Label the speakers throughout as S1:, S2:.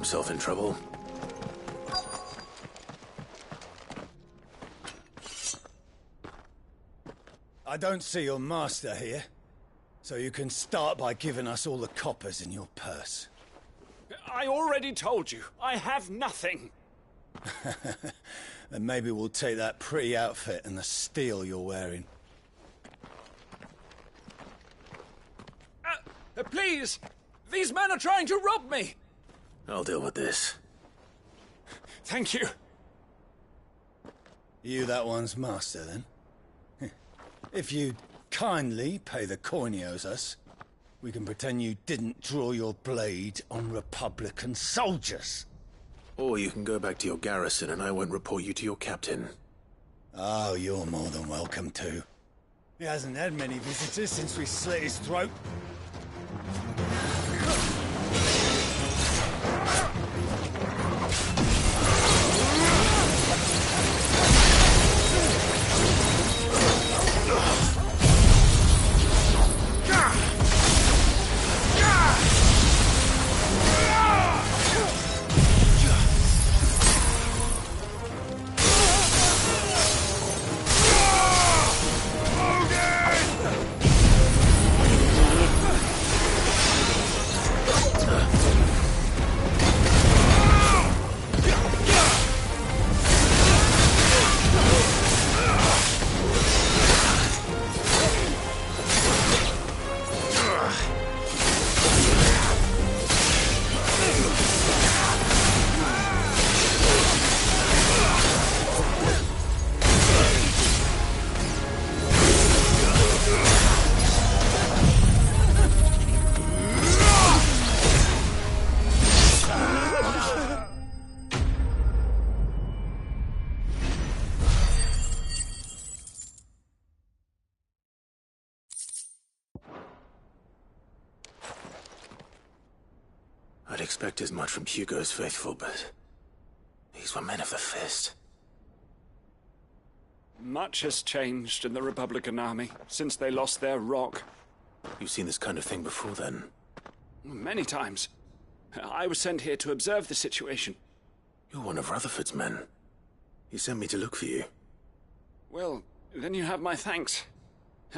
S1: himself in trouble.
S2: I don't see your master here, so you can start by giving us all the coppers in your purse.
S3: I already told you, I have nothing.
S2: Then maybe we'll take that pretty outfit and the steel you're wearing.
S3: Please! These men are trying to rob me!
S1: I'll deal with this.
S3: Thank you.
S2: You that one's master, then? If you'd kindly pay the coin he owes us, we can pretend you didn't draw your blade on Republican soldiers.
S1: Or you can go back to your garrison and I won't report you to your captain.
S2: Oh, you're more than welcome to. He hasn't had many visitors since we slit his throat.
S1: I'd expect as much from Hugo's faithful, but these were men of the fist.
S3: Much has changed in the Republican army since they lost their rock.
S1: You've seen this kind of thing before, then?
S3: Many times. I was sent here to observe the situation.
S1: You're one of Rutherford's men. He sent me to look for you.
S3: Well, then you have my thanks.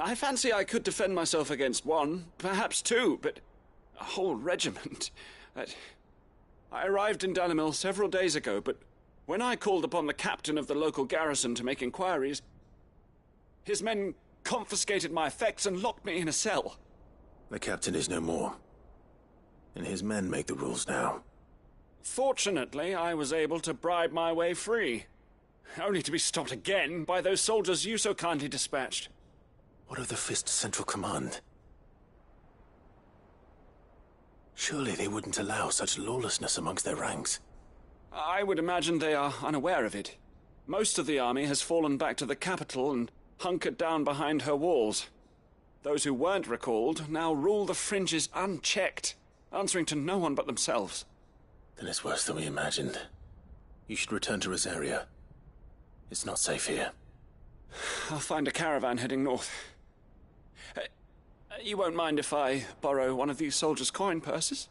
S3: I fancy I could defend myself against one, perhaps two, but a whole regiment. I arrived in Dalimil several days ago, but when I called upon the captain of the local garrison to make inquiries, his men confiscated my effects and locked me in a cell.
S1: The captain is no more, and his men make the rules now.
S3: Fortunately, I was able to bribe my way free, only to be stopped again by those soldiers you so kindly dispatched.
S1: What of the Fist's Central Command? Surely they wouldn't allow such lawlessness amongst their ranks.
S3: I would imagine they are unaware of it. Most of the army has fallen back to the capital and hunkered down behind her walls. Those who weren't recalled now rule the fringes unchecked, answering to no one but themselves.
S1: Then it's worse than we imagined. You should return to Rosaria. It's not safe here.
S3: I'll find a caravan heading north. You won't mind if I borrow one of these soldiers' coin purses?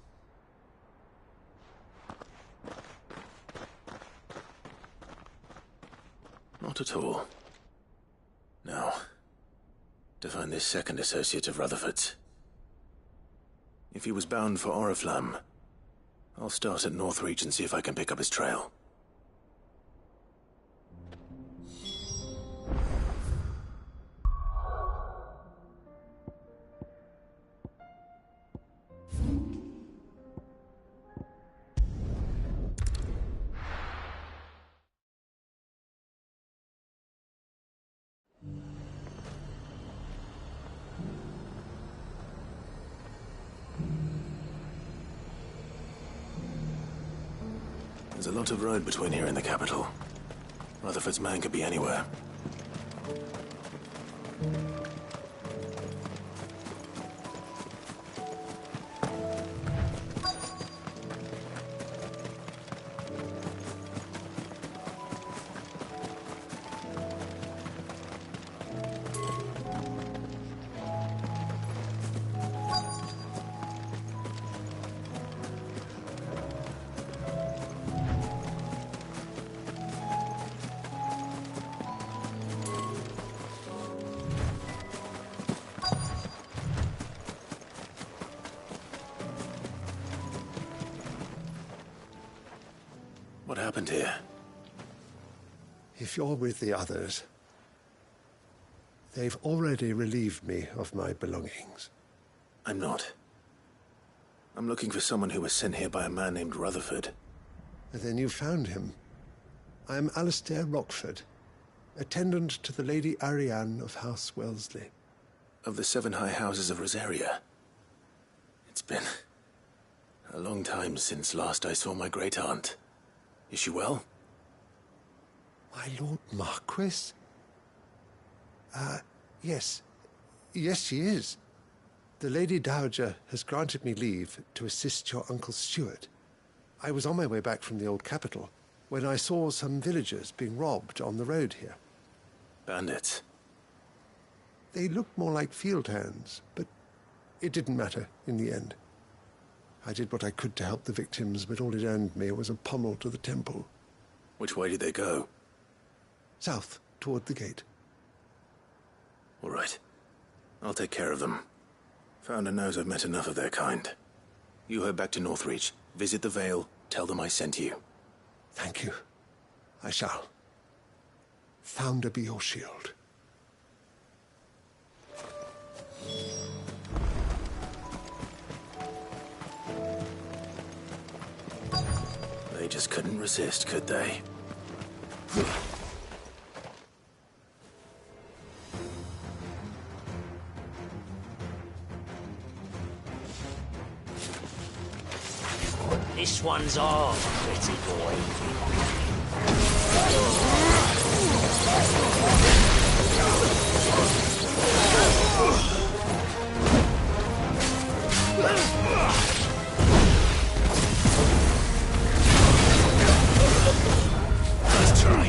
S1: Not at all. Now, to find this second associate of Rutherford's. If he was bound for Oriflamme, I'll start at Northreach and see if I can pick up his trail. There's a lot of road between here and the capital. Rutherford's man could be anywhere. What happened here?
S4: If you're with the others, they've already relieved me of my belongings.
S1: I'm not. I'm looking for someone who was sent here by a man named Rutherford.
S4: Then you found him. I am Alistair Rockford, attendant to the Lady Ariane of House Wellesley.
S1: Of the 7 high houses of Rosaria. It's been a long time since last I saw my great-aunt. Is she well?
S4: My Lord Marquis? Yes. Yes, she is. The Lady Dowager has granted me leave to assist your Uncle Stuart. I was on my way back from the old capital when I saw some villagers being robbed on the road here.
S1: Bandits?
S4: They looked more like field hands, but it didn't matter in the end. I did what I could to help the victims, but all it earned me was a pommel to the temple.
S1: Which way did they go?
S4: South, toward the gate.
S1: All right. I'll take care of them. Founder knows I've met enough of their kind. You head back to Northreach, visit the Vale, tell them I sent you.
S4: Thank you. I shall. Founder be your shield.
S1: They just couldn't resist, could they?
S5: This one's ours, pretty boy. Let's try.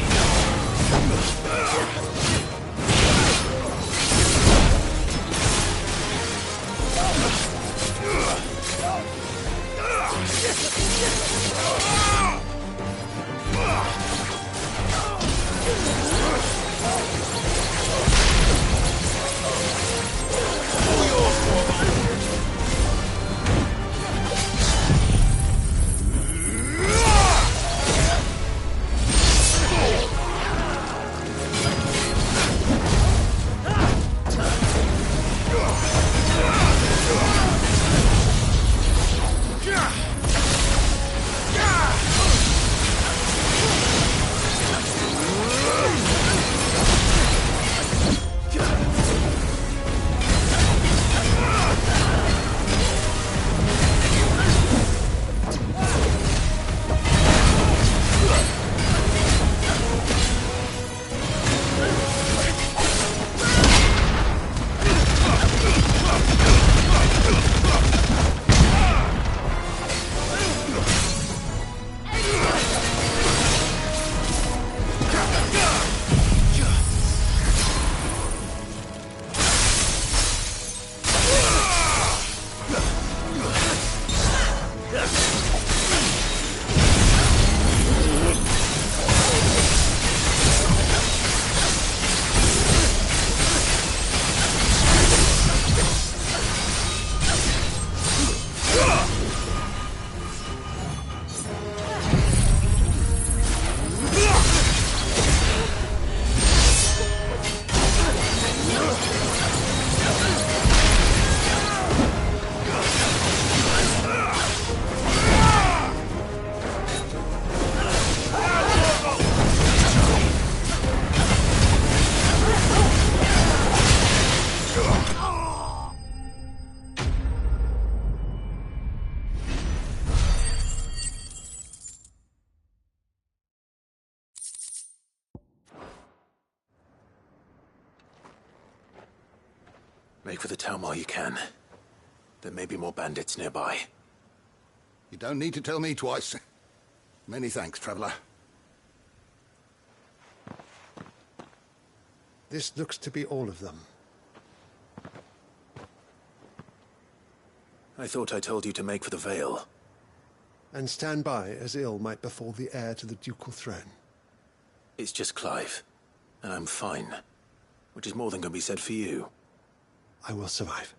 S1: Make for the town while you can. There may be more bandits nearby.
S6: You don't need to tell me twice. Many thanks, traveler.
S4: This looks to be all of them.
S1: I thought I told you to make for the Vale.
S4: And stand by as ill might befall the heir to the ducal throne.
S1: It's just Clive, and I'm fine. Which is more than can be said for you.
S4: I will survive.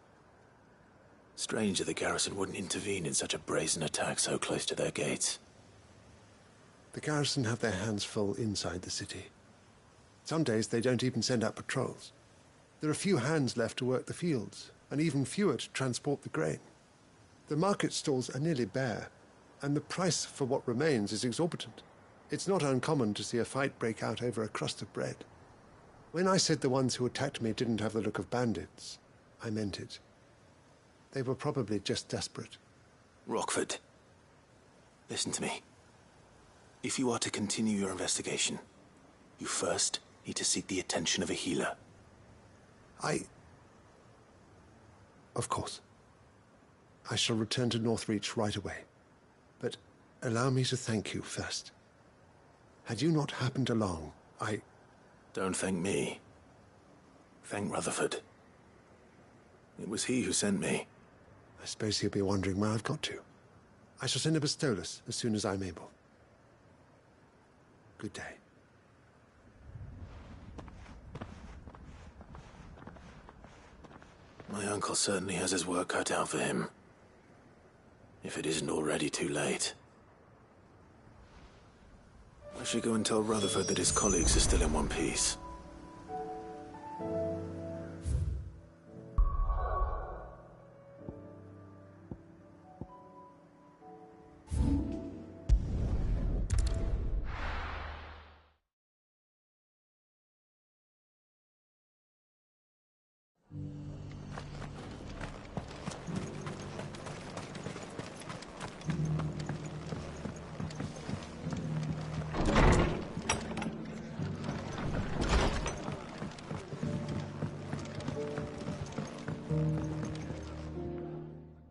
S1: Strange that the garrison wouldn't intervene in such a brazen attack so close to their gates.
S4: The garrison have their hands full inside the city. Some days they don't even send out patrols. There are few hands left to work the fields, and even fewer to transport the grain. The market stalls are nearly bare, and the price for what remains is exorbitant. It's not uncommon to see a fight break out over a crust of bread. When I said the ones who attacked me didn't have the look of bandits, I meant it. They were probably just desperate.
S1: Rockford, listen to me. If you are to continue your investigation, you first need to seek the attention of a healer.
S4: Of course. I shall return to Northreach right away. But allow me to thank you first. Had you not happened along,
S1: Don't thank me. Thank Rutherford. It was he who sent me.
S4: I suppose he'll be wondering where I've got to. I shall send a Bastolus as soon as I'm able. Good day.
S1: My uncle certainly has his work cut out for him. If it isn't already too late. I should go and tell Rutherford that his colleagues are still in one piece.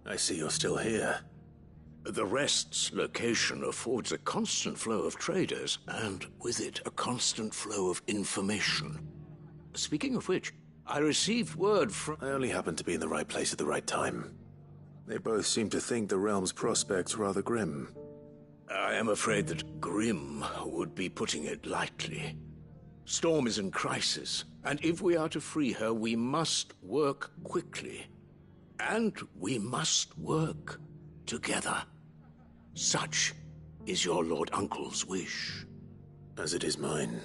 S1: I see you're still here.
S5: The Rest's location affords a constant flow of traders, and with it, a constant flow of information. Speaking of which, I received word from...
S1: I only happened to be in the right place at the right time. They both seem to think the realm's prospects rather grim.
S5: I am afraid that grim would be putting it lightly. Storm is in crisis, and if we are to free her, we must work quickly. And we must work together. Such is your Lord Uncle's wish.
S1: As it is mine.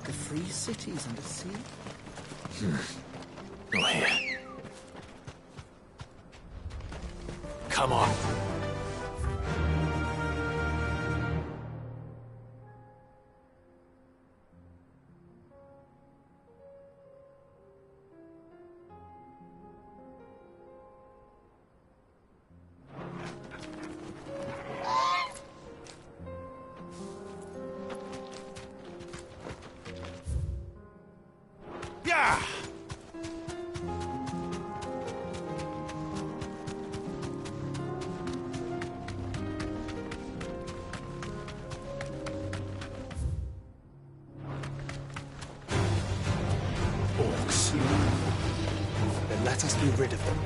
S7: The free cities under sea?
S1: Not here. Come on.
S7: Then let us be rid of them.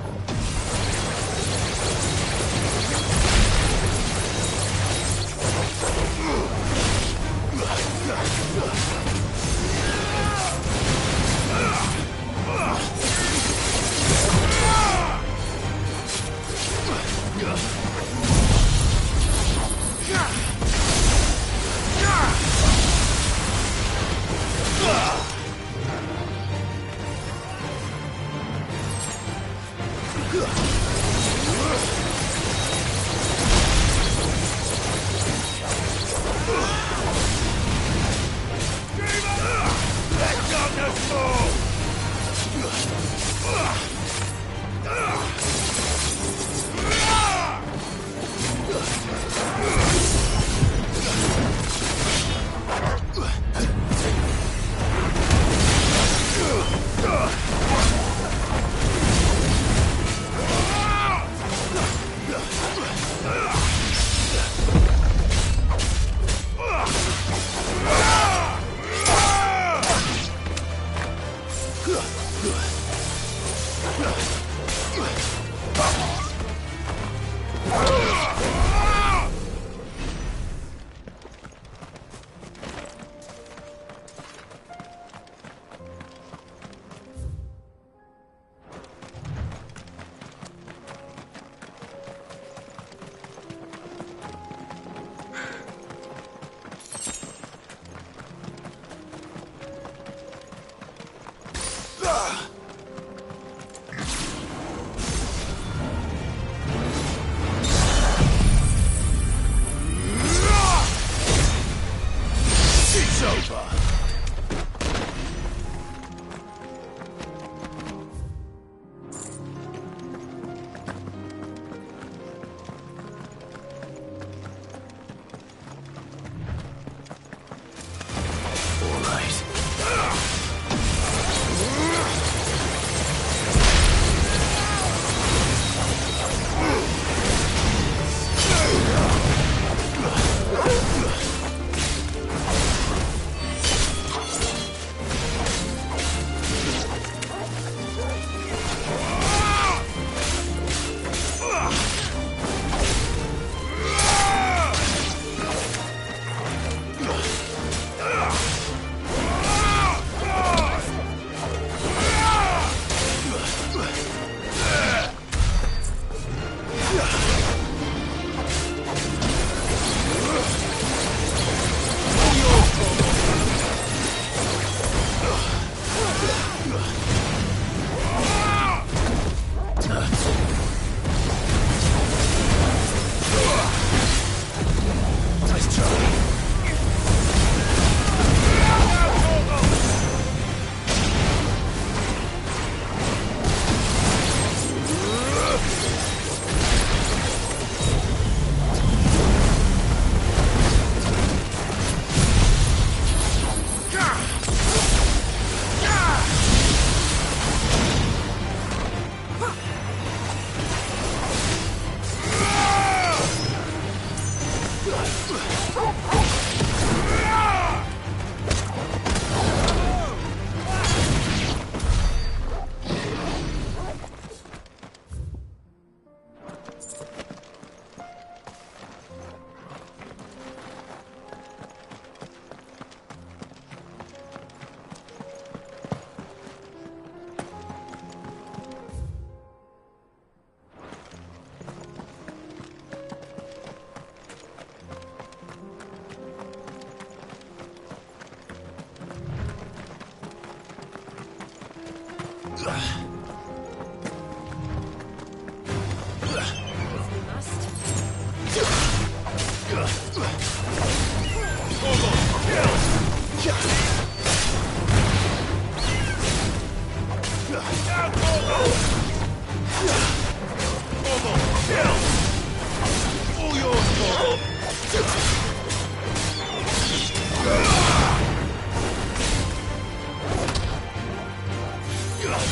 S2: All yours, Modo!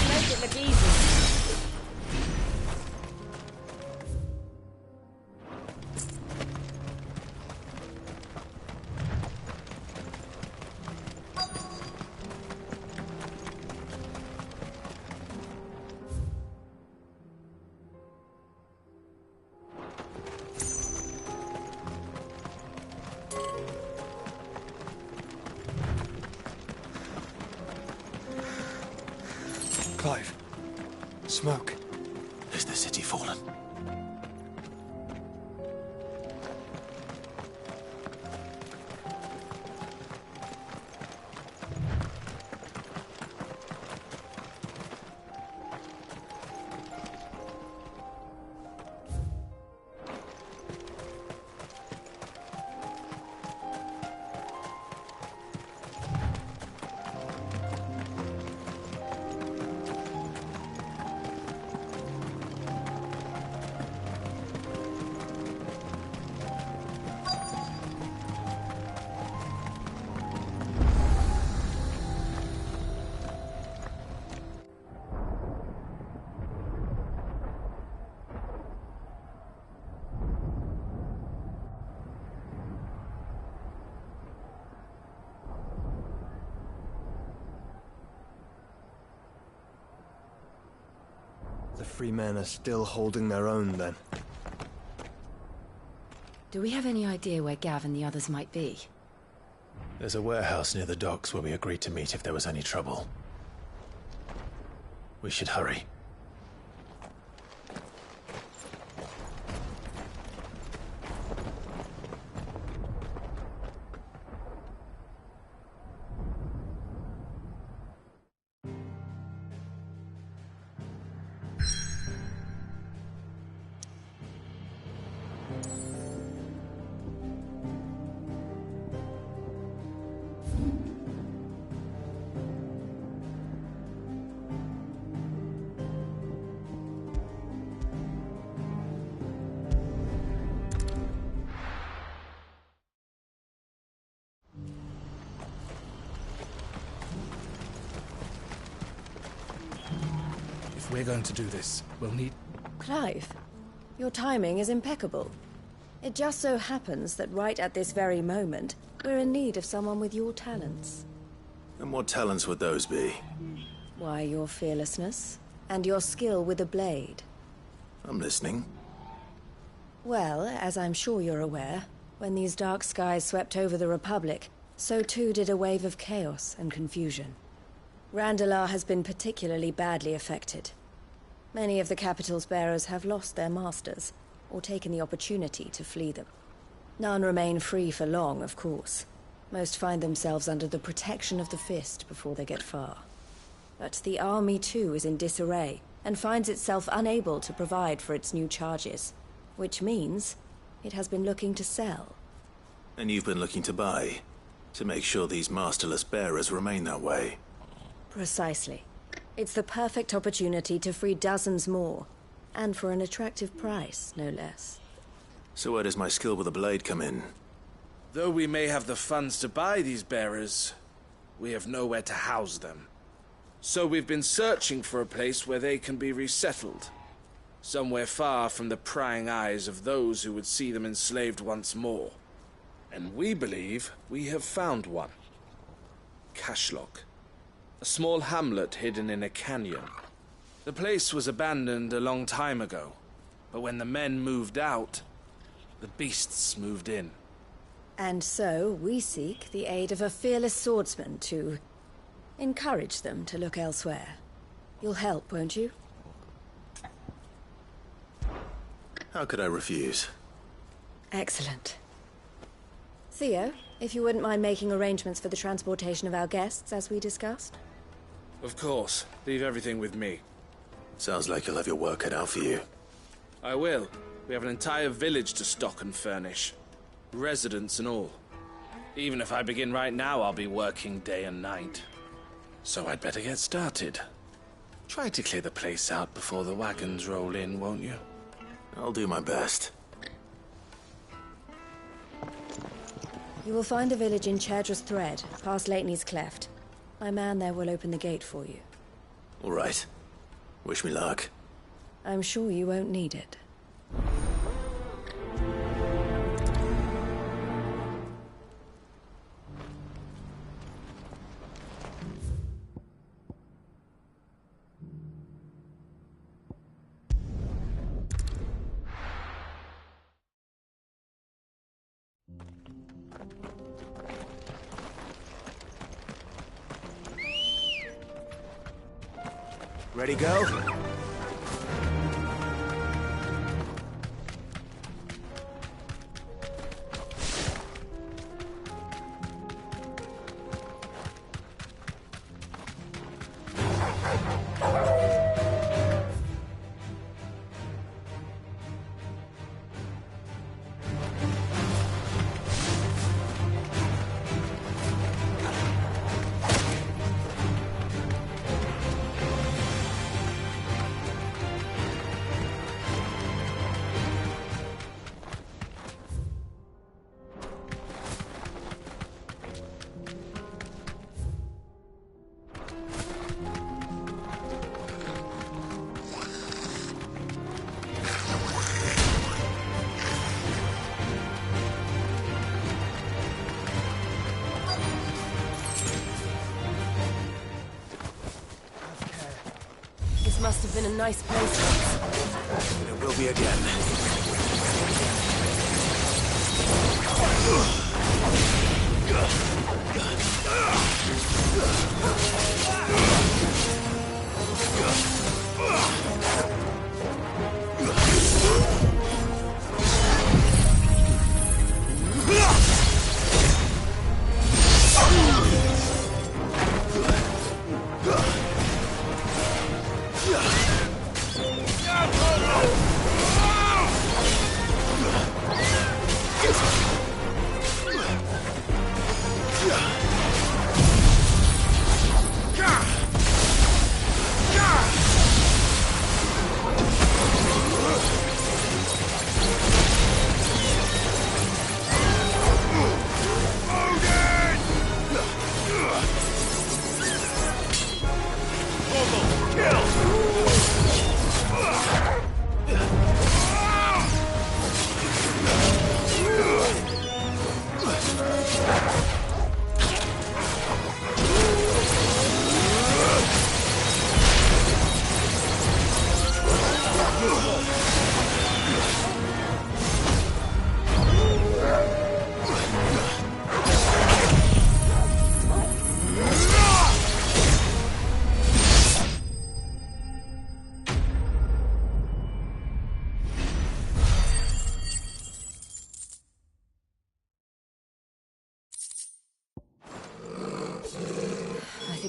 S8: Make it look easy.
S7: Clive. Smoke.
S1: Is the city fallen?
S7: The free men are still holding their own, then.
S8: Do we have any idea where Gav and the others might be?
S1: There's a warehouse near the docks where we agreed to meet if there was any trouble. We should hurry.
S9: If we're going to do this, we'll need...
S8: Clive, your timing is impeccable. It just so happens that right at this very moment, we're in need of someone with your talents.
S1: And what talents would those be?
S8: Why, your fearlessness, and your skill with a blade.
S1: I'm listening.
S8: Well, as I'm sure you're aware, when these dark skies swept over the Republic, so too did a wave of chaos and confusion. Randalar has been particularly badly affected. Many of the capital's bearers have lost their masters, or taken the opportunity to flee them. None remain free for long, of course. Most find themselves under the protection of the Fist before they get far. But the army too is in disarray, and finds itself unable to provide for its new charges. Which means it has been looking to sell.
S1: And you've been looking to buy, to make sure these masterless bearers remain that way.
S8: Precisely. It's the perfect opportunity to free dozens more, and for an attractive price, no less.
S1: So where does my skill with a blade come in?
S9: Though we may have the funds to buy these bearers, we have nowhere to house them. So we've been searching for a place where they can be resettled. Somewhere far from the prying eyes of those who would see them enslaved once more. And we believe we have found one. Cashlock. A small hamlet hidden in a canyon. The place was abandoned a long time ago, but when the men moved out, the beasts moved in.
S8: And so we seek the aid of a fearless swordsman to encourage them to look elsewhere. You'll help, won't you?
S1: How could I refuse?
S8: Excellent. Theo, if you wouldn't mind making arrangements for the transportation of our guests, as we discussed.
S9: Of course. Leave everything with me.
S1: Sounds like you'll have your work cut out for you.
S9: I will. We have an entire village to stock and furnish. Residents and all. Even if I begin right now, I'll be working day and night. So I'd better get started. Try to clear the place out before the wagons roll in, won't you?
S1: I'll do my best.
S8: You will find a village in Chedra's Thread, past Lateney's Cleft. My man there will open the gate for you.
S1: All right. Wish me luck.
S8: I'm sure you won't need it.
S7: Ready, go?
S8: This must have been a nice place once.
S1: It will be again.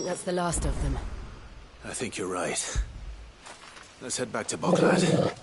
S8: That's the last of them.
S1: I think you're right. Let's head back to Boglad.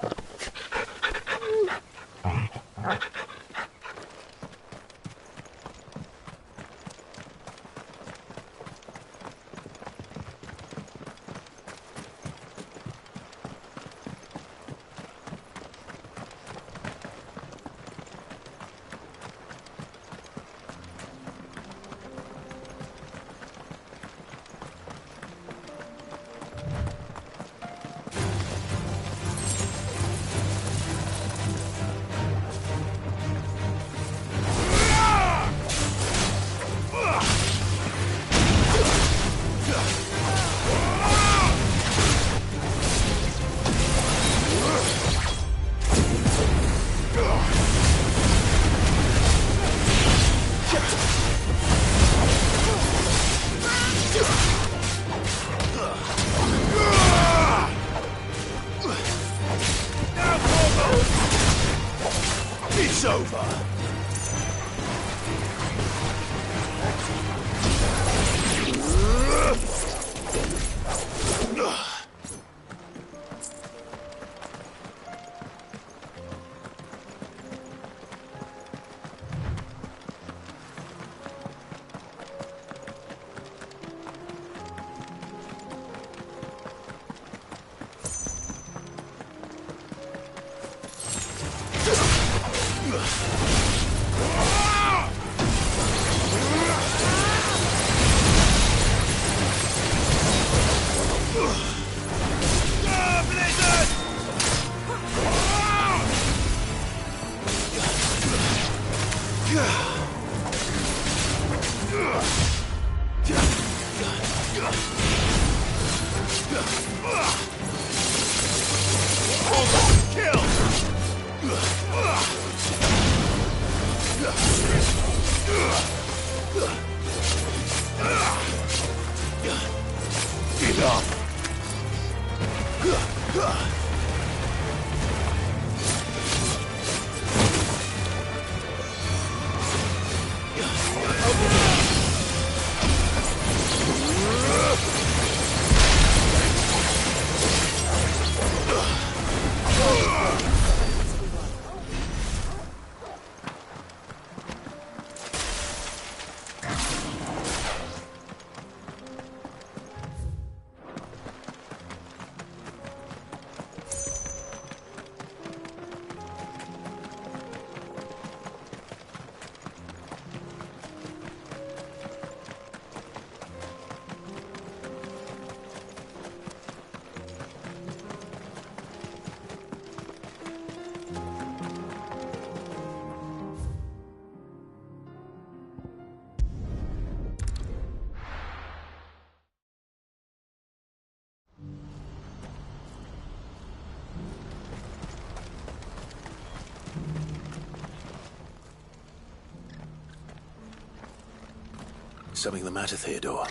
S1: Something the matter, Theodore?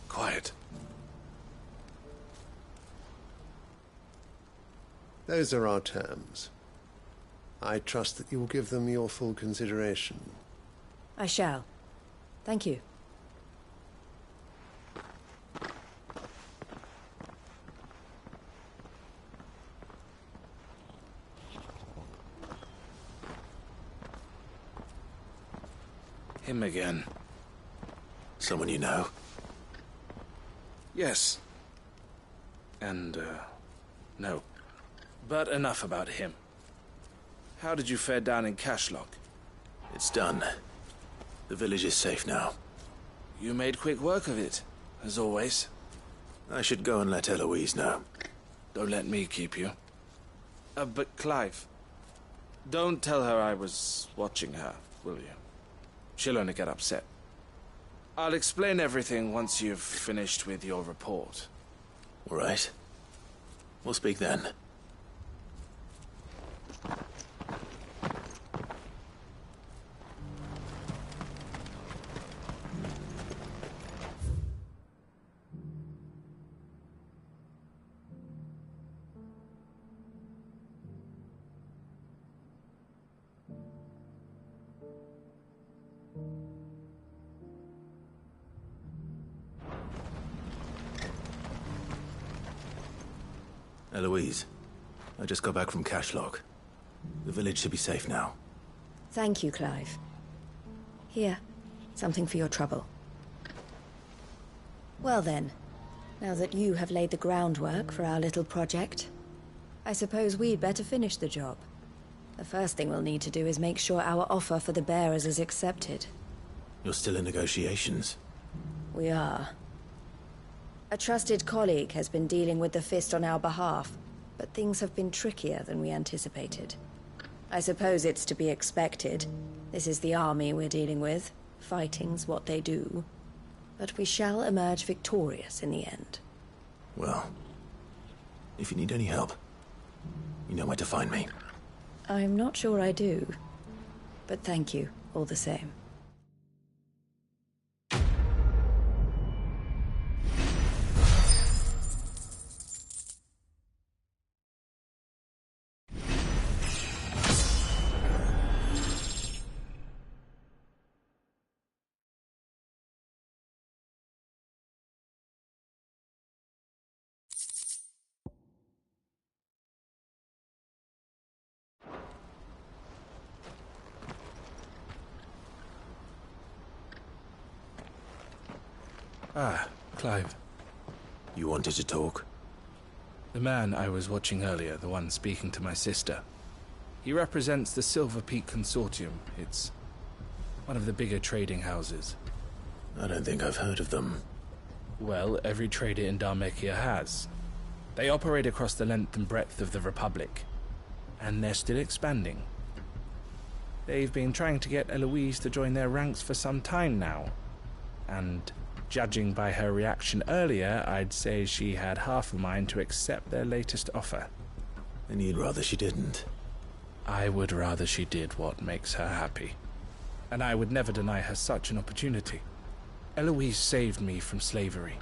S9: Quiet.
S4: Those are our terms. I trust that you will give them your full consideration.
S8: I shall. Thank you.
S9: Him again.
S1: Someone you know?
S9: Yes. And, no. But enough about him. How did you fare down in Cashlock?
S1: It's done. The village is safe now.
S9: You made quick work of it, as always.
S1: I should go and let Eloise know.
S9: Don't let me keep you. But Clive, don't tell her I was watching her, will you? She'll only get upset. I'll explain everything once you've finished with your report.
S1: All right. We'll speak then. Eloise, I just got back from Cashlock. The village should be safe now.
S8: Thank you, Clive. Here, something for your trouble. Well then, now that you have laid the groundwork for our little project, I suppose we'd better finish the job. The first thing we'll need to do is make sure our offer for the bearers is accepted.
S1: You're still in negotiations?
S8: We are. A trusted colleague has been dealing with the Fist on our behalf, but things have been trickier than we anticipated. I suppose it's to be expected. This is the army we're dealing with. Fighting's what they do. But we shall emerge victorious in the end.
S1: Well, if you need any help, you know where to find me.
S8: I'm not sure I do, but thank you all the same.
S9: Ah, Clive.
S1: You wanted to talk?
S9: The man I was watching earlier, the one speaking to my sister. He represents the Silver Peak Consortium. It's one of the bigger trading houses.
S1: I don't think I've heard of them.
S9: Well, every trader in Dharmekia has. They operate across the length and breadth of the Republic. And they're still expanding. They've been trying to get Eloise to join their ranks for some time now. And judging by her reaction earlier, I'd say she had half a mind to accept their latest offer.
S1: And you'd rather she didn't?
S9: I would rather she did what makes her happy. And I would never deny her such an opportunity. Eloise saved me from slavery.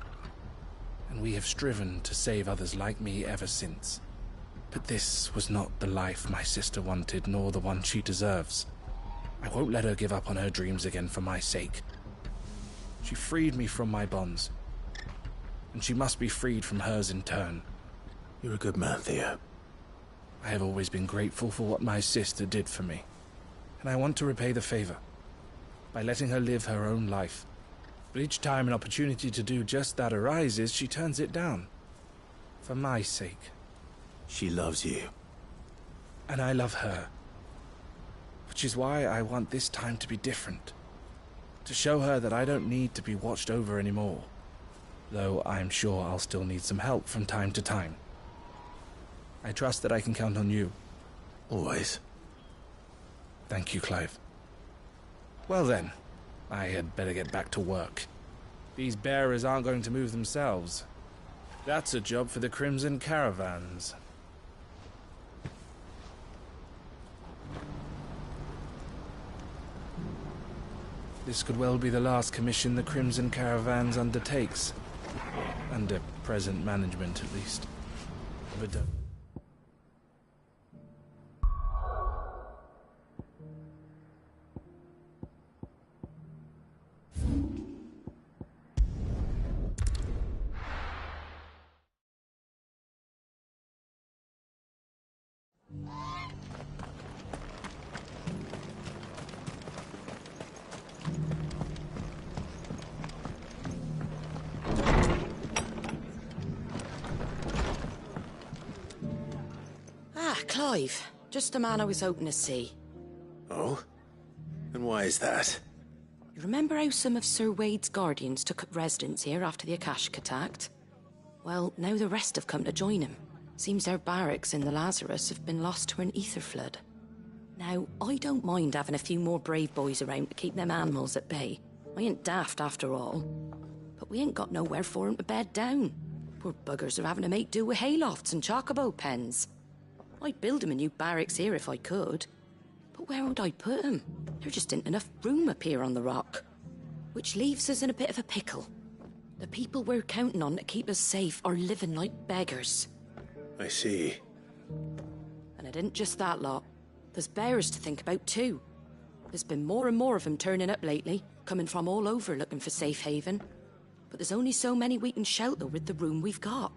S9: And we have striven to save others like me ever since. But this was not the life my sister wanted, nor the one she deserves. I won't let her give up on her dreams again for my sake. She freed me from my bonds, and she must be freed from hers in turn.
S1: You're a good man, Theo.
S9: I have always been grateful for what my sister did for me, and I want to repay the favor by letting her live her own life. But each time an opportunity to do just that arises, she turns it down. For my sake.
S1: She loves you.
S9: And I love her. Which is why I want this time to be different. To show her that I don't need to be watched over anymore. Though I'm sure I'll still need some help from time to time. I trust that I can count on you.
S1: Always.
S9: Thank you, Clive. Well then, I had better get back to work. These bearers aren't going to move themselves. That's a job for the Crimson Caravans. This could well be the last commission the Crimson Caravans undertakes. Under present management, at least. But
S10: Clive, just the man I was hoping to see.
S1: Oh? And why is that?
S10: You remember how some of Sir Wade's guardians took up residence here after the Akashic attacked? Well, now the rest have come to join him. Seems their barracks in the Lazarus have been lost to an ether flood. Now, I don't mind having a few more brave boys around to keep them animals at bay. I ain't daft after all. But we ain't got nowhere for 'em to bed down. Poor buggers are having to make do with haylofts and chocobo pens. I'd build 'em a new barracks here if I could. But where would I put 'em? There just ain't enough room up here on the rock. Which leaves us in a bit of a pickle. The people we're counting on to keep us safe are living like beggars.
S1: I see.
S10: And it ain't just that lot. There's bearers to think about too. There's been more and more of 'em turning up lately, coming from all over looking for safe haven. But there's only so many we can shelter with the room we've got.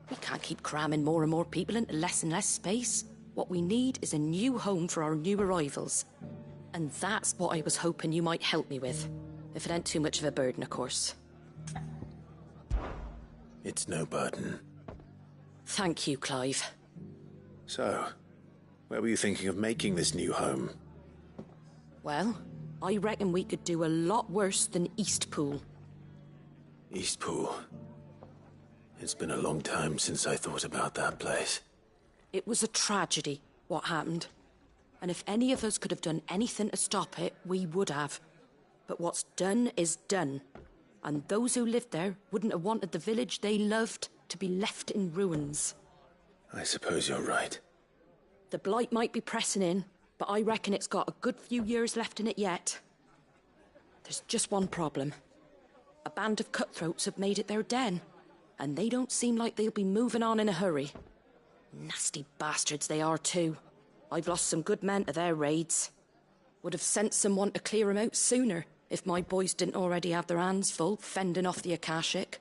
S10: We can't keep cramming more and more people into less and less space. What we need is a new home for our new arrivals. And that's what I was hoping you might help me with. If it ain't too much of a burden, of course.
S1: It's no burden.
S10: Thank you, Clive.
S1: So, where were you thinking of making this new home?
S10: Well, I reckon we could do a lot worse than Eastpool.
S1: Eastpool. It's been a long time since I thought about that place.
S10: It was a tragedy, what happened. And if any of us could have done anything to stop it, we would have. But what's done is done. And those who lived there wouldn't have wanted the village they loved to be left in ruins.
S1: I suppose you're right.
S10: The blight might be pressing in, but I reckon it's got a good few years left in it yet. There's just one problem. A band of cutthroats have made it their den, and they don't seem like they'll be moving on in a hurry. Nasty bastards they are too. I've lost some good men to their raids. Would have sent someone to clear 'em out sooner if my boys didn't already have their hands full fending off the Akashic.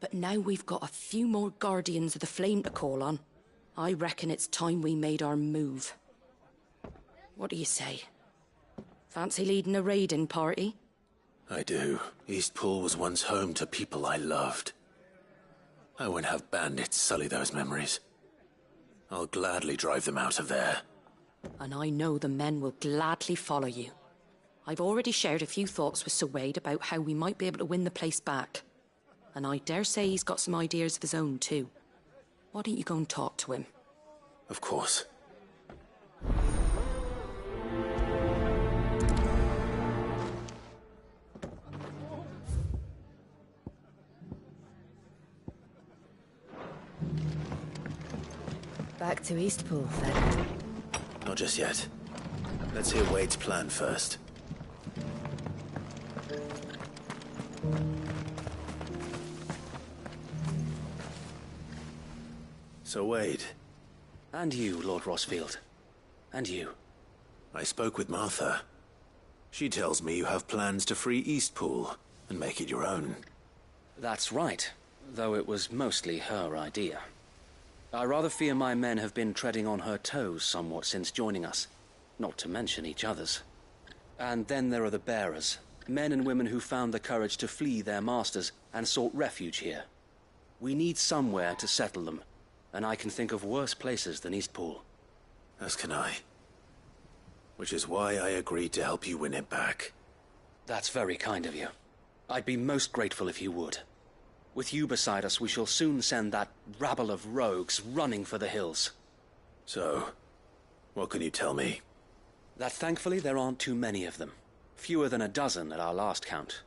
S10: But now we've got a few more guardians of the flame to call on. I reckon it's time we made our move. What do you say? Fancy leading a raiding party?
S1: I do. Eastpool was once home to people I loved. I won't have bandits sully those memories. I'll gladly drive them out of there.
S10: And I know the men will gladly follow you. I've already shared a few thoughts with Sir Wade about how we might be able to win the place back. And I dare say he's got some ideas of his own too. Why don't you go and talk to him?
S1: Of course.
S8: Back to Eastpool, then.
S1: Not just yet. Let's hear Wade's plan first. So Wade,
S11: And you, Lord Rosfield. And you.
S1: I spoke with Martha. She tells me you have plans to free Eastpool and make it your own.
S11: That's right, though it was mostly her idea. I rather fear my men have been treading on her toes somewhat since joining us, not to mention each other's. And then there are the bearers, men and women who found the courage to flee their masters and sought refuge here. We need somewhere to settle them, and I can think of worse places than Eastpool.
S1: As can I. Which is why I agreed to help you win it back.
S11: That's very kind of you. I'd be most grateful if you would. With you beside us, we shall soon send that rabble of rogues running for the hills.
S1: So, what can you tell me?
S11: That thankfully there aren't too many of them. Fewer than a dozen at our last count.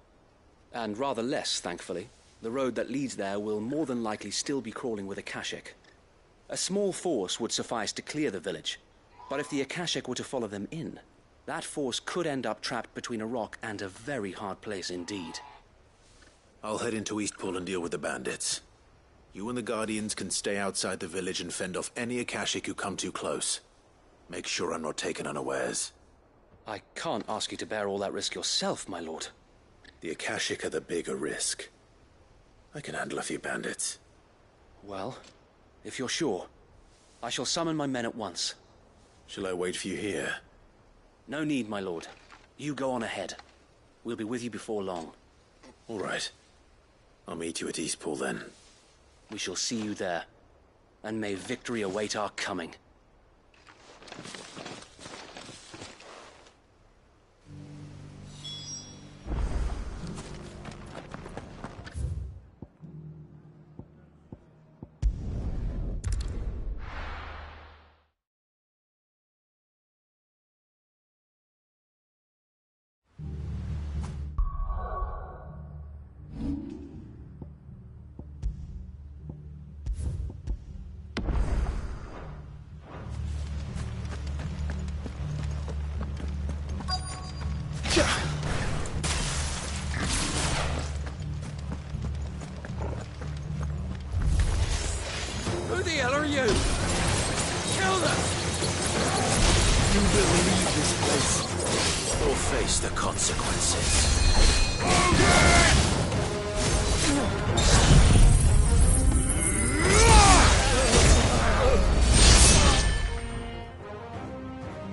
S11: And rather less, thankfully, the road that leads there will more than likely still be crawling with Akashic. A small force would suffice to clear the village, but if the Akashic were to follow them in, that force could end up trapped between a rock and a very hard place indeed.
S1: I'll head into Eastpool and deal with the bandits. You and the Guardians can stay outside the village and fend off any Akashic who come too close. Make sure I'm not taken unawares.
S11: I can't ask you to bear all that risk yourself, my lord.
S1: The Akashic are the bigger risk. I can handle a few bandits.
S11: Well, if you're sure, I shall summon my men at once.
S1: Shall I wait for you here?
S11: No need, my lord. You go on ahead. We'll be with you before long.
S1: All right. I'll meet you at Eastpool then.
S11: We shall see you there. And may victory await our coming.
S9: Who the hell are you? Kill them!
S1: You will leave this place or face the consequences.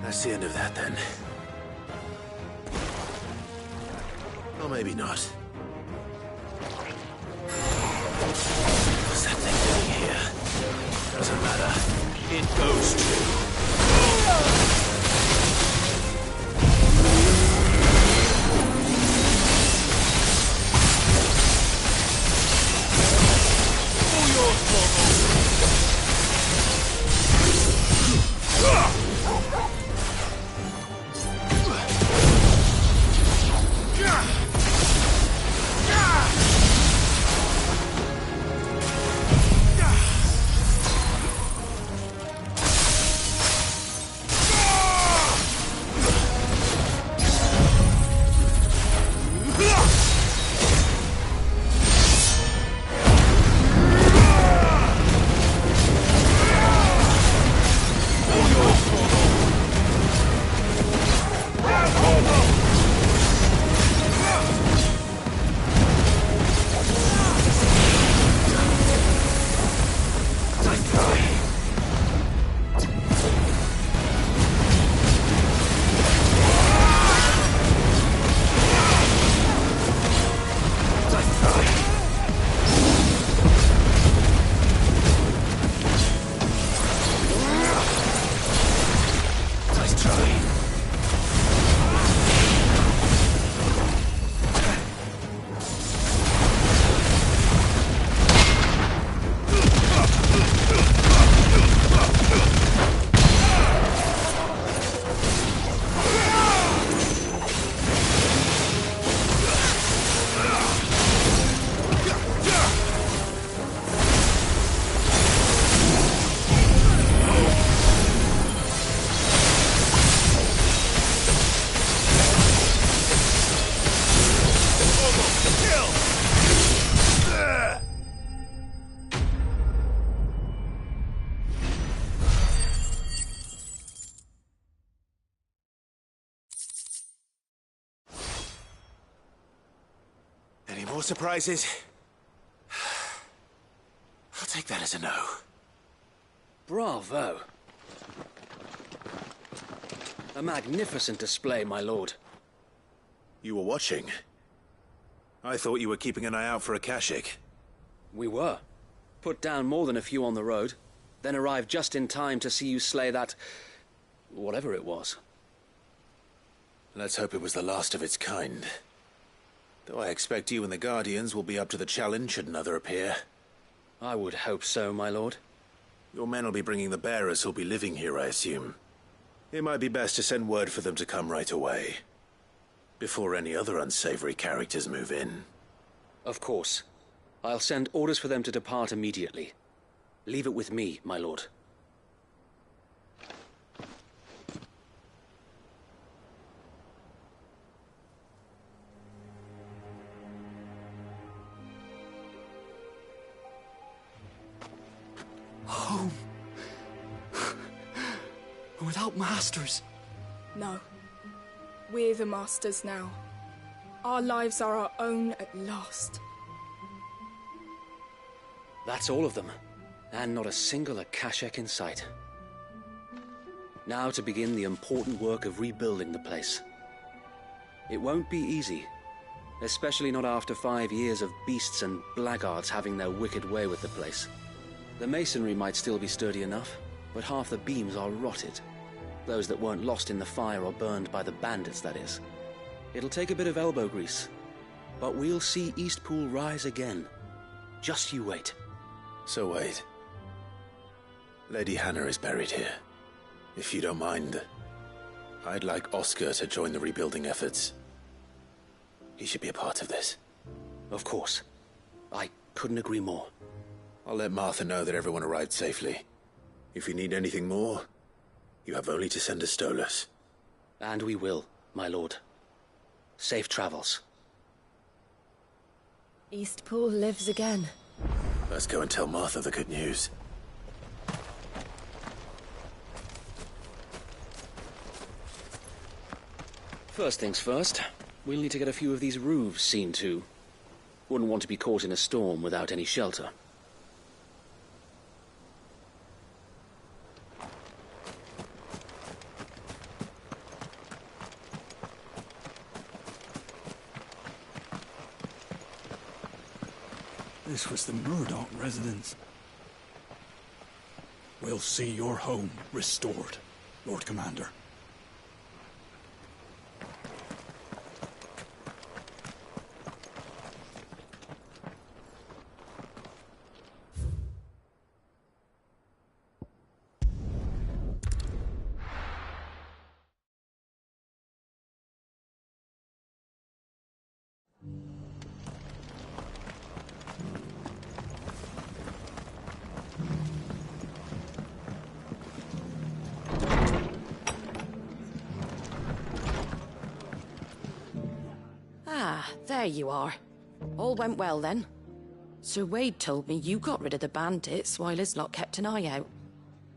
S1: That's the end of that, then. Or maybe not. What's that thing doing here? Doesn't matter. It goes to...
S9: All yours, Modo!
S1: more surprises? I'll take that as a no.
S11: Bravo. A magnificent display, my lord.
S1: You were watching. I thought you were keeping an eye out for a Kashik.
S11: We were. Put down more than a few on the road, then arrived just in time to see you slay that... whatever it was.
S1: Let's hope it was the last of its kind. Though I expect you and the Guardians will be up to the challenge should another appear.
S11: I would hope so, my lord.
S1: Your men will be bringing the bearers who'll be living here, I assume. It might be best to send word for them to come right away, before any other unsavory characters move in.
S11: Of course. I'll send orders for them to depart immediately. Leave it with me, my lord.
S12: Home. Without masters.
S13: No. We're the masters now. Our lives are our own at last.
S11: That's all of them. And not a single Akashek in sight. Now to begin the important work of rebuilding the place. It won't be easy. Especially not after 5 years of beasts and blackguards having their wicked way with the place. The masonry might still be sturdy enough, but half the beams are rotted. Those that weren't lost in the fire or burned by the bandits, that is. It'll take a bit of elbow grease, but we'll see Eastpool rise again. Just you wait.
S1: So wait. Lady Hannah is buried here. If you don't mind, I'd like Oscar to join the rebuilding efforts. He should be a part of this.
S11: Of course. I couldn't agree more.
S1: I'll let Martha know that everyone arrived safely. If you need anything more, you have only to send a Stolas.
S11: And we will, my lord. Safe travels.
S8: Eastpool lives again.
S1: Let's go and tell Martha the good news.
S11: First things first, we'll need to get a few of these roofs seen to. Wouldn't want to be caught in a storm without any shelter.
S12: This was the Murdoch residence. We'll see your home restored, Lord Commander.
S10: There you are. All went well then. Sir Wade told me you got rid of the bandits while his lot kept an eye out.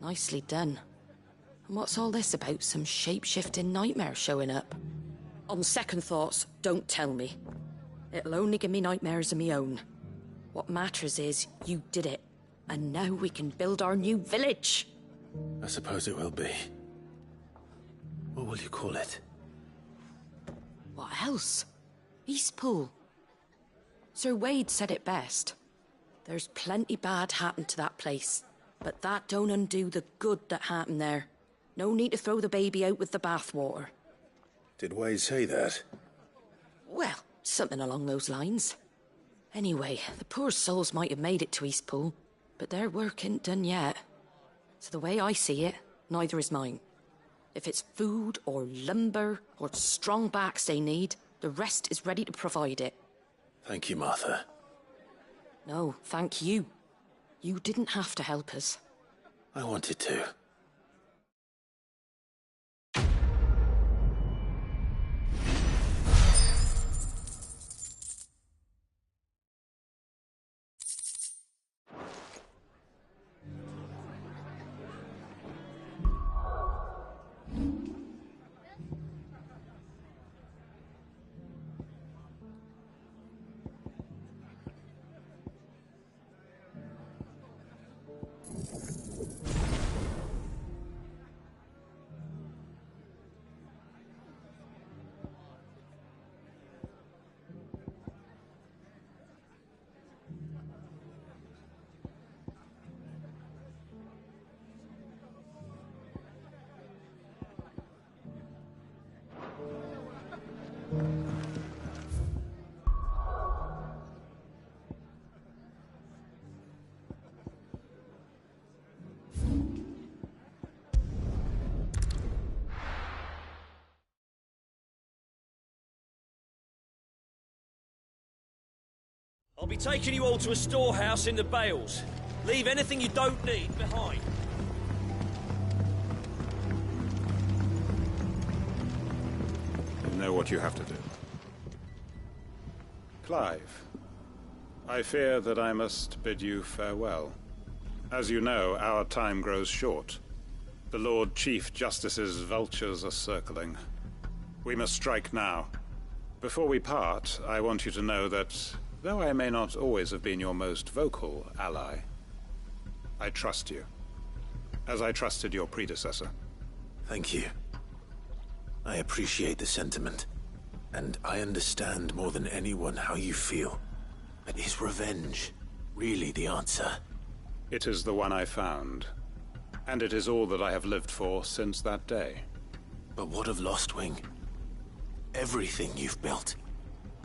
S10: Nicely done. And what's all this about some shape-shifting nightmare showing up? On second thoughts, don't tell me. It'll only give me nightmares of me own. What matters is you did it. And now we can build our new village.
S1: I suppose it will be. What will you call it?
S10: What else? Eastpool. Sir Wade said it best. There's plenty bad happened to that place, but that don't undo the good that happened there. No need to throw the baby out with the bathwater.
S1: Did Wade say that?
S10: Well, something along those lines. Anyway, the poor souls might have made it to Eastpool, but their work ain't done yet. So the way I see it, neither is mine. If it's food or lumber or strong backs they need, the rest is ready to provide it.
S1: Thank you, Martha.
S10: No, thank you. You didn't have to help us.
S1: I wanted to.
S14: I'll be taking you all to a storehouse in the Bales. Leave anything you don't need behind.
S15: You know what you have to do. Clive, I fear that I must bid you farewell. As you know, our time grows short. The Lord Chief Justice's vultures are circling. We must strike now. Before we part, I want you to know that, though I may not always have been your most vocal ally, I trust you, as I trusted your predecessor.
S1: Thank you. I appreciate the sentiment, and I understand more than anyone how you feel. But is revenge really the answer?
S15: It is the one I found, and it is all that I have lived for since that day.
S1: But what of Lostwing? Everything you've built.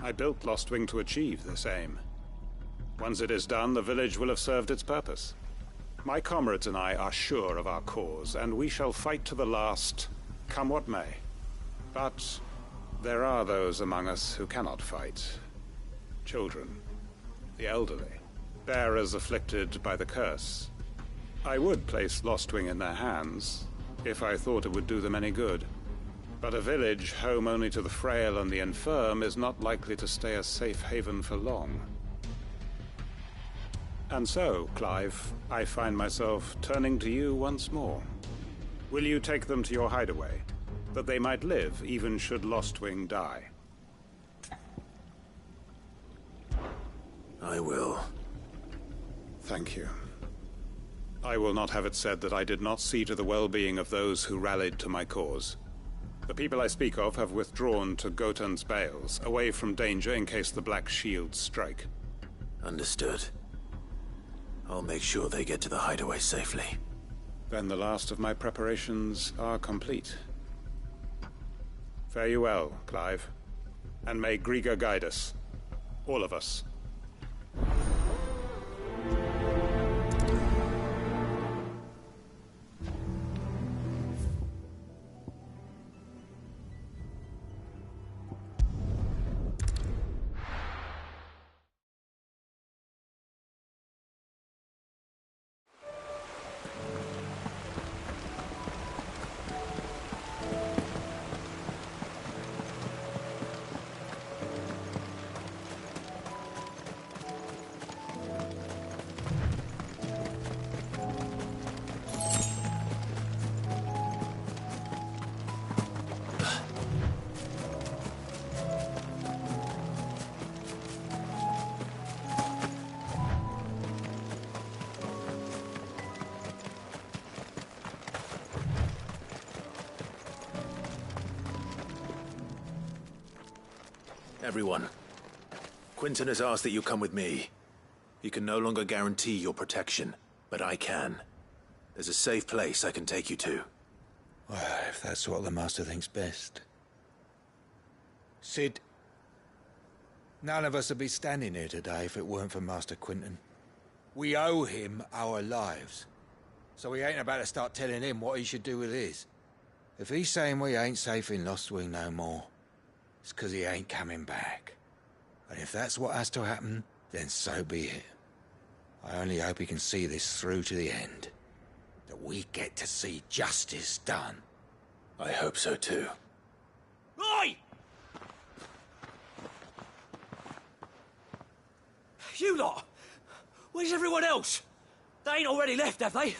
S15: I built Lostwing to achieve this aim. Once it is done, the village will have served its purpose. My comrades and I are sure of our cause, and we shall fight to the last, come what may. But there are those among us who cannot fight. Children, the elderly, bearers afflicted by the curse. I would place Lostwing in their hands, if I thought it would do them any good. But a village home only to the frail and the infirm is not likely to stay a safe haven for long. And so, Clive, I find myself turning to you once more. Will you take them to your hideaway, that they might live even should Lostwing die?
S1: I will.
S15: Thank you. I will not have it said that I did not see to the well-being of those who rallied to my cause. The people I speak of have withdrawn to Gotan's Bales, away from danger in case the Black Shields strike.
S1: Understood. I'll make sure they get to the hideaway safely.
S15: Then the last of my preparations are complete. Fare you well, Clive. And may Griga guide us. All of us.
S1: Everyone, Quinton has asked that you come with me. He can no longer guarantee your protection, but I can. There's a safe place I can take you to.
S2: Well, if that's what the Master thinks best. Sid, none of us would be standing here today if it weren't for Master Quinton. We owe him our lives. So we ain't about to start telling him what he should do with his. If he's saying we ain't safe in Lostwing no more, it's 'cause he ain't coming back. And if that's what has to happen, then so be it. I only hope he can see this through to the end. That we get to see justice done.
S1: I hope so too.
S14: Oi! You lot! Where's everyone else? They ain't already left, have they?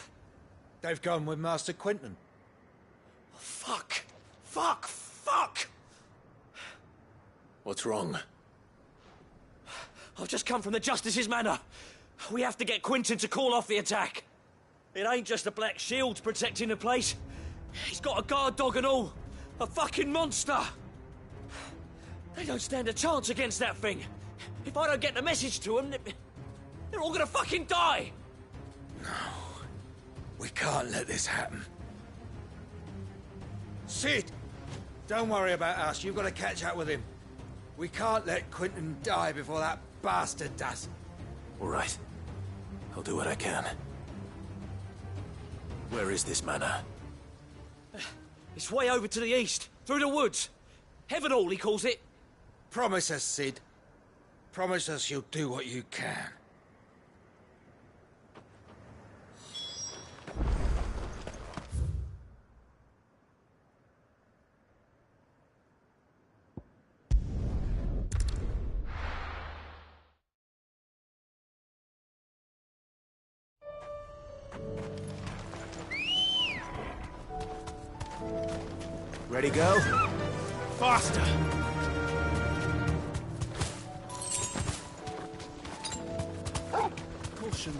S2: They've gone with Master Quinton.
S14: Fuck! Fuck! Fuck!
S1: What's wrong?
S14: I've just come from the Justice's manor. We have to get Quinton to call off the attack. It ain't just the Black Shields protecting the place. He's got a guard dog and all. A fucking monster. They don't stand a chance against that thing. If I don't get the message to them, they're all gonna fucking die.
S2: No. We can't let this happen. Sid! Don't worry about us. You've got to catch up with him. We can't let Quinton die before that bastard does.
S1: All right. I'll do what I can. Where is this manor?
S14: It's way over to the east, through the woods. Heaven Hall, he calls it.
S2: Promise us, Sid. Promise us you'll do what you can.
S1: Ready, go? Faster!
S2: Caution.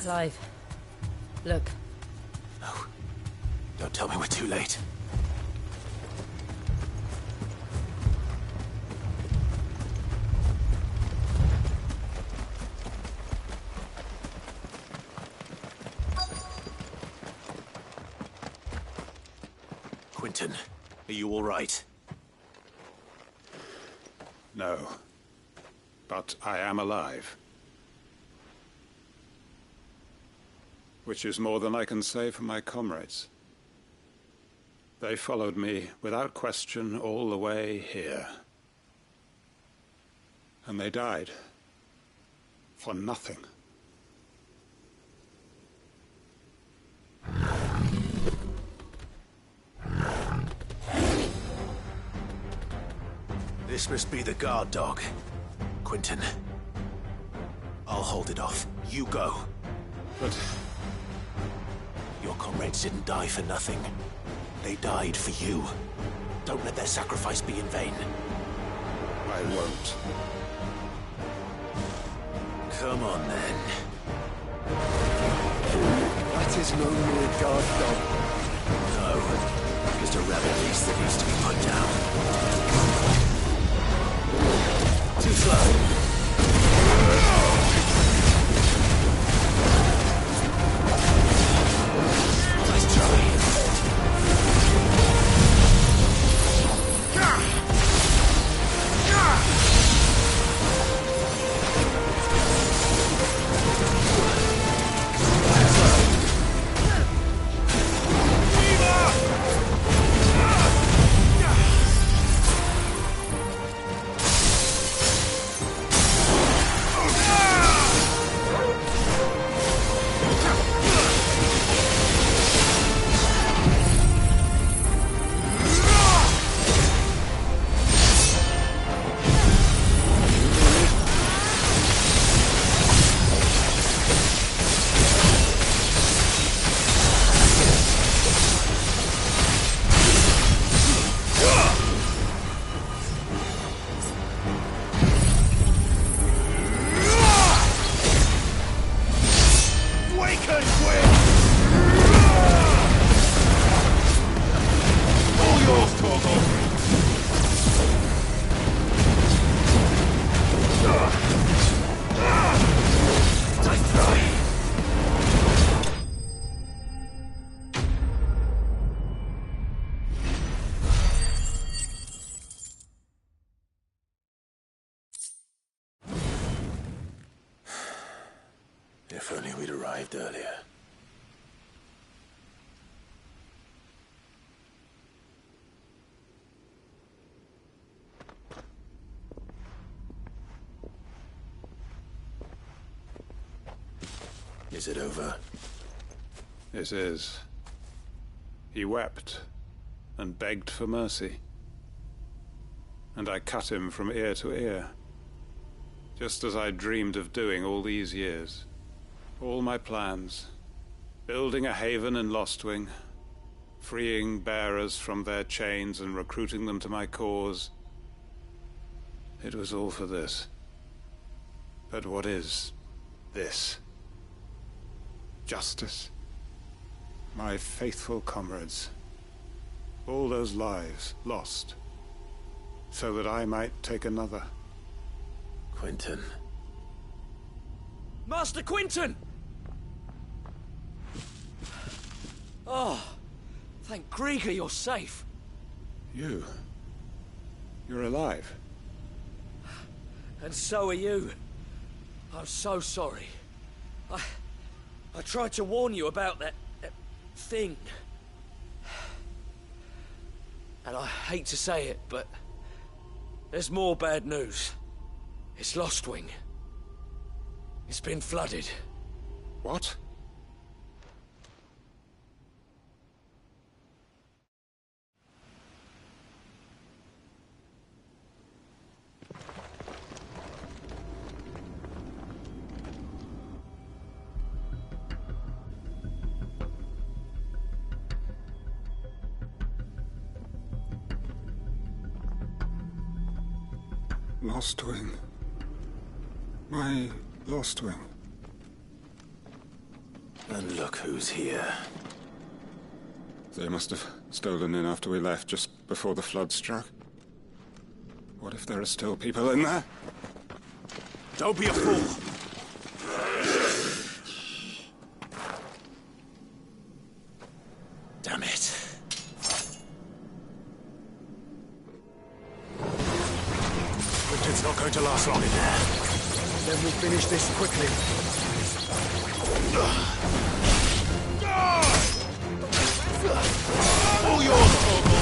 S8: Clive, look.
S1: No. Don't tell me we're too late. Quentin, are you all right?
S15: No. But I am alive. Which is more than I can say for my comrades. They followed me without question all the way here. And they died. For nothing.
S1: This must be the guard dog. Quentin. I'll hold it off. You go.
S15: But...
S1: your comrades didn't die for nothing. They died for you. Don't let their sacrifice be in vain.
S15: I won't.
S1: Come on, then.
S7: That is no mere guard dog.
S1: No. Just a rebel beast that needs to be put down. Too slow. If only we'd arrived earlier. Is it over?
S15: It is. He wept and begged for mercy. And I cut him from ear to ear. Just as I dreamed of doing all these years. All my plans. Building a haven in Lostwing. Freeing bearers from their chains and recruiting them to my cause. It was all for this. But what is this? Justice? My faithful comrades. All those lives lost, so that I might take another.
S1: Quentin.
S14: Master Quentin! Oh, thank Grieger you're safe.
S15: You're alive.
S14: And so are you. I'm so sorry. I tried to warn you about that thing. And I hate to say it, but there's more bad news. It's Lostwing. It's been flooded.
S15: What? Lostwing. My Lostwing.
S1: And look who's here.
S15: They must have stolen in after we left, just before the flood struck. What if there are still people in there?
S1: Don't be a fool! Damn it. Quentin's not going to last long in there.
S7: Then we'll finish this quickly.
S1: All yours, Modo!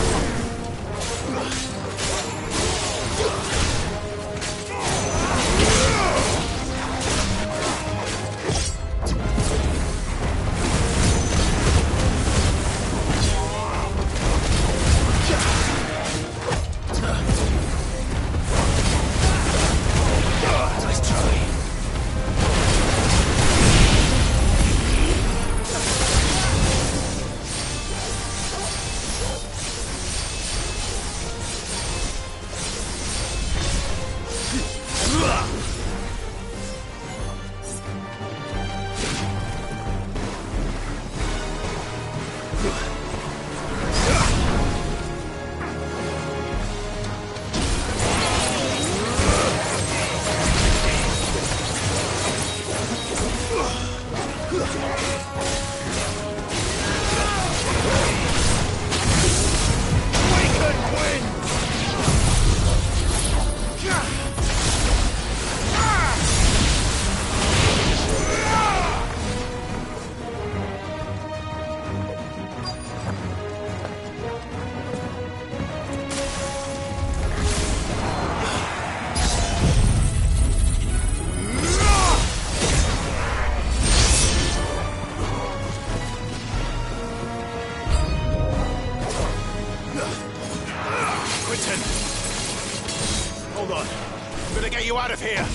S2: Out of here!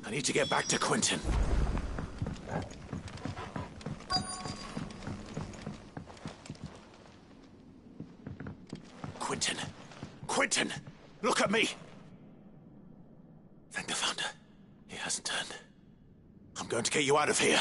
S1: I need to get back to Quentin. Quentin! Quentin! Look at me! Thank the Founder. He hasn't turned. I'm going to get you out of here.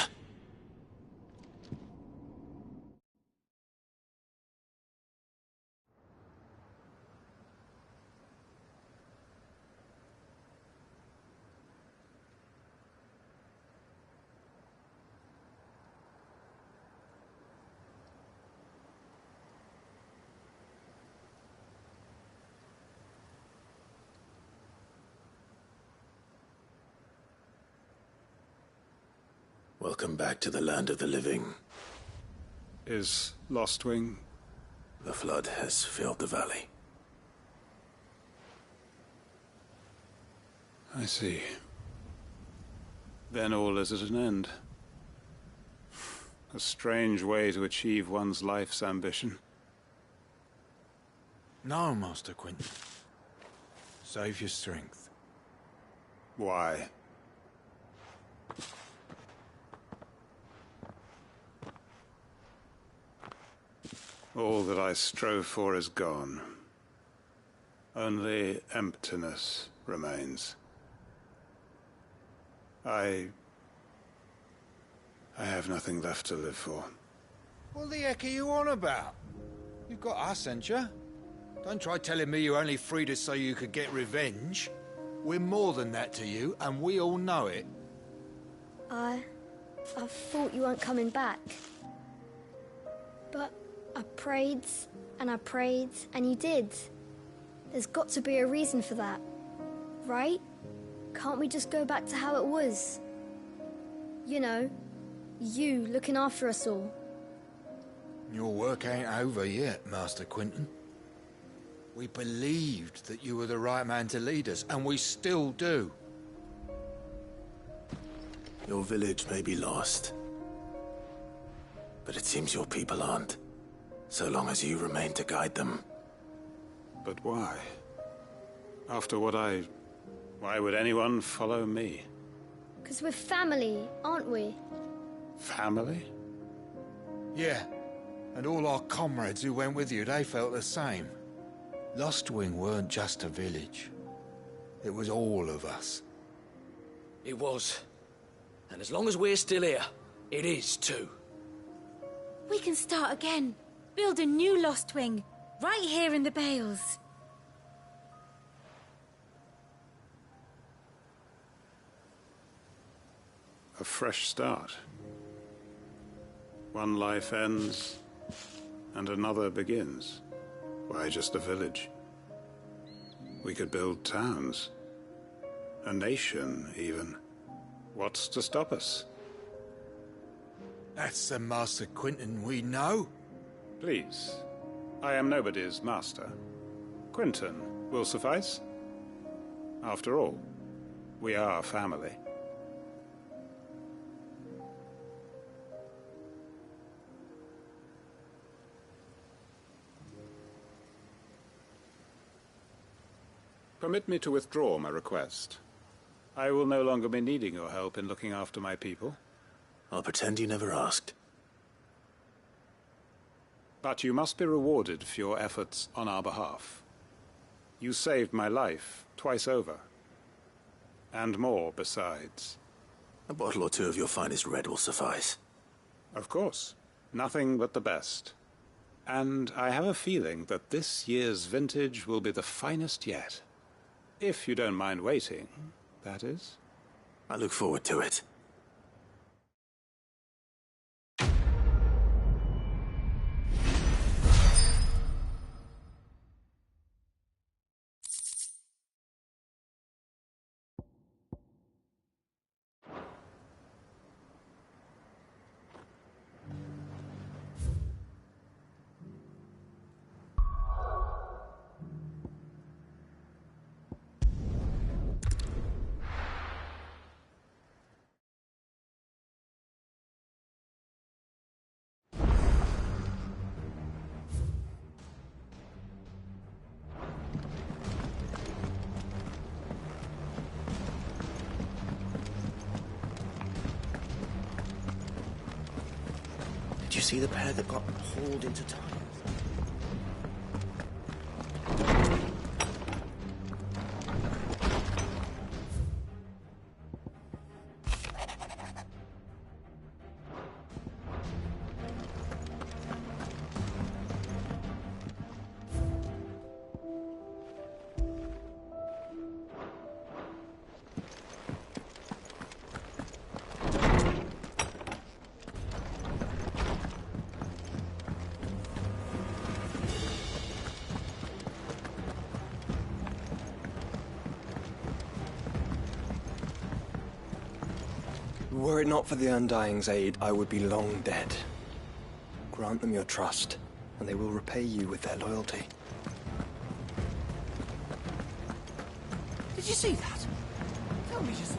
S1: Welcome back to the land of the living.
S15: Is Lostwing?
S1: The flood has filled the valley.
S15: I see. Then all is at an end. A strange way to achieve one's life's ambition.
S2: No, Master Quinton. Save your strength.
S15: Why? All that I strove for is gone. Only emptiness remains. I have nothing left to live for.
S2: What the heck are you on about? You've got us, ain't you? Don't try telling me you only freed us so you could get revenge. We're more than that to you, and we all know it.
S16: I thought you weren't coming back. But I prayed, and you did. There's got to be a reason for that, right? Can't we just go back to how it was? You know, you looking after us all.
S2: Your work ain't over yet, Master Quinton. We believed that you were the right man to lead us, and we still do.
S1: Your village may be lost, but it seems your people aren't, so long as you remain to guide them.
S15: But why? After what why would anyone follow me?
S16: 'Cause we're family, aren't we?
S15: Family?
S2: Yeah, and all our comrades who went with you, they felt the same. Lostwing weren't just a village. It was all of us.
S14: It was. And as long as we're still here, it is too.
S17: We can start again. Build a new Lostwing, right here in the Bales.
S15: A fresh start. One life ends, and another begins. Why just a village? We could build towns. A nation, even. What's to stop us?
S2: That's the Master Quinton we know.
S15: Please. I am nobody's master. Quinton will suffice. After all, we are family. Permit me to withdraw my request. I will no longer be needing your help in looking after my people.
S1: I'll pretend you never asked.
S15: But you must be rewarded for your efforts on our behalf. You saved my life twice over. And more besides.
S1: A bottle or two of your finest red will suffice.
S15: Of course. Nothing but the best. And I have a feeling that this year's vintage will be the finest yet. If you don't mind waiting, that is.
S1: I look forward to it.
S14: Did you see the pair that got hauled into time?
S7: Were it not for the Undying's aid, I would be long dead. Grant them your trust, and they will repay you with their loyalty.
S14: Did you see that? Tell me just